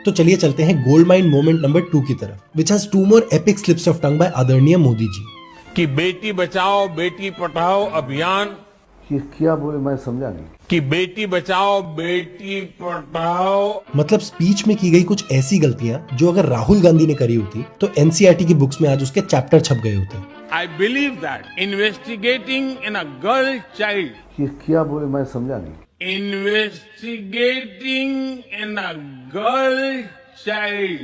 तो चलिए चलते हैं गोल्ड माइन मोमेंट नंबर 2 की तरफ, which has 2 more epic slips of tongue by आदरणीय मोदी जी। कि बेटी बचाओ बेटी पढ़ाओ अभियान, ये क्या बोले मैं समझा नहीं। कि बेटी बचाओ बेटी पढ़ाओ। मतलब स्पीच में की गई कुछ ऐसी गलतियां जो अगर राहुल गांधी ने करी होती तो एनसीईआरटी की बुक्स में आज उसके चैप्टर छप गए होते। I believe that investigating in a girl child, ये क्या बोले मैं समझा नहीं। investigating in a girl child,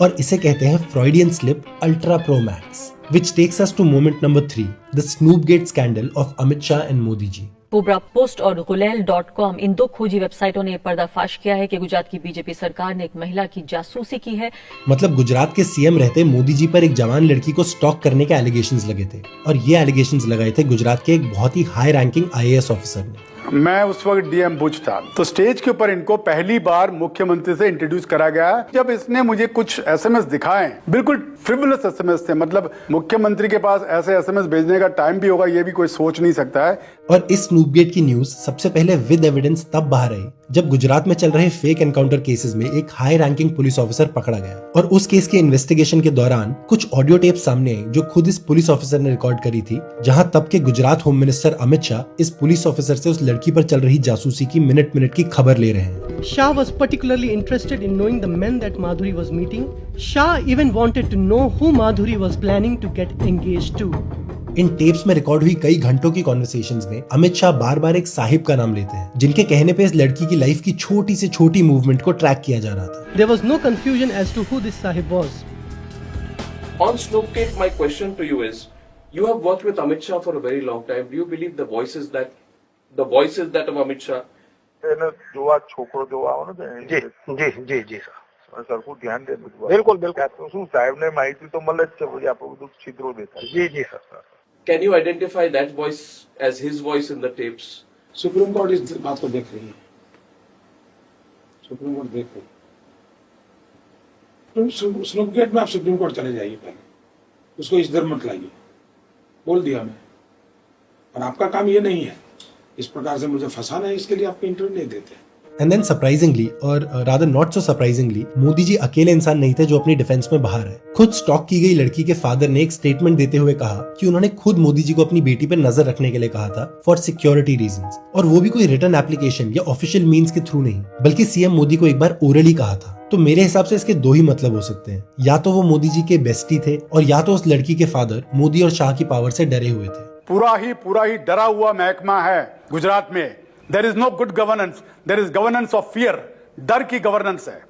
और इसे कहते हैं Freudian slip ultra pro max, which takes us to moment number 3, the Snoopgate scandal of Amit Shah and Modi ji। Cobra post और गुलेल.com इन 2 खोजी वेबसाइटों ने पर्दाफाश किया है कि गुजरात की बीजेपी सरकार ने एक महिला की जासूसी की है। मतलब गुजरात के सीएम रहते मोदी जी पर एक जवान लड़की को स्टॉक करने के एलिगेशंस लगे थे, और ये एलिगेशंस लगाए थे गुजरात के एक बहुत ही हाई रैंकिंग आईएएस ऑफिसर ने। मैं उस वक्त डीएम भुज था, तो स्टेज के ऊपर इनको पहली बार मुख्यमंत्री से इंट्रोड्यूस करा गया। जब इसने मुझे कुछ एसएमएस दिखाए, बिल्कुल फ्रिवलस एसएमएस थे, मतलब मुख्यमंत्री के पास ऐसे एसएमएस भेजने का टाइम भी होगा ये भी कोई सोच नहीं सकता है। और इस स्नूपगेट की न्यूज सबसे पहले विद एविडेंस तब बाहर आई जब गुजरात में चल रहे फेक एनकाउंटर केसेस में एक हाई रैंकिंग पुलिस ऑफिसर पकड़ा गया, और उस केस के इन्वेस्टिगेशन के दौरान कुछ ऑडियो टेप सामने आई जो खुद इस पुलिस ऑफिसर ने रिकॉर्ड करी थी, जहां तब के गुजरात होम मिनिस्टर अमित शाह इस पुलिस ऑफिसर से उस लड़की पर चल रही जासूसी की मिनट की खबर ले रहे हैं। Shah was particularly interested in knowing the men that Madhuri was meeting. Shah even wanted to know who Madhuri was planning to get engaged to. In tapes में रिकॉर्ड हुई कई घंटों की कॉन्वर्सेशंस में अमित शाह बार बार एक साहिब का नाम लेते हैं, जिनके कहने पे इस लड़की की लाइफ की छोटी से छोटी मूवमेंट को ट्रैक किया जा रहा था। There was no confusion as to who this Sahib was. On Snoopgate, my question to you is, you have worked with Amit Shah for a very long time. Do you believe the voices that of Amit Shah? એને જોવા છોકરો જોવા આવો ને જી જી જી જી sir સરખું ધ્યાન દે બધું બિલકુલ બિલકુલ તો શું સાહેબને માહિતી તો મળે જ છે પછી આપણું બધું છિદ્રો દેખાય જી જી sir Can you identify that voice as his voice in the tapes? Supreme court इस बात को देख रही है, सुप्रीम कोर्ट देख रही है। स्नूपगेट में आप सुप्रीम कोर्ट चले जाइए, पहले उसको इधर मत लाइए, बोल दिया मैं। और आपका काम ये नहीं है इस प्रकार से मुझे फंसाना है, इसके लिए आपको इंटरव्यू नहीं देते। एंड देन सरप्राइजिंगली, और rather not so surprisingly, Modi ji अकेले इंसान नहीं थे जो अपनी डिफेंस में बाहर है। खुद स्टॉक की गई लड़की के फादर ने एक स्टेटमेंट देते हुए कहा कि उन्होंने खुद मोदी जी को अपनी बेटी पर नजर रखने के लिए कहा था फॉर सिक्योरिटी रीजंस, और वो भी कोई रिटर्न एप्लीकेशन या ऑफिशियल मीन्स के थ्रू नहीं, बल्कि सीएम मोदी को एक बार ओरली कहा था। तो मेरे हिसाब से इसके 2 ही मतलब हो सकते हैं, या तो वो मोदी जी के बेस्टी थे, और या तो उस लड़की के फादर मोदी और शाह की पावर से डरे हुए थे। पूरा ही डरा हुआ महकमा है गुजरात में। There is no good governance, there is governance of fear. डर की गवर्नेंस है।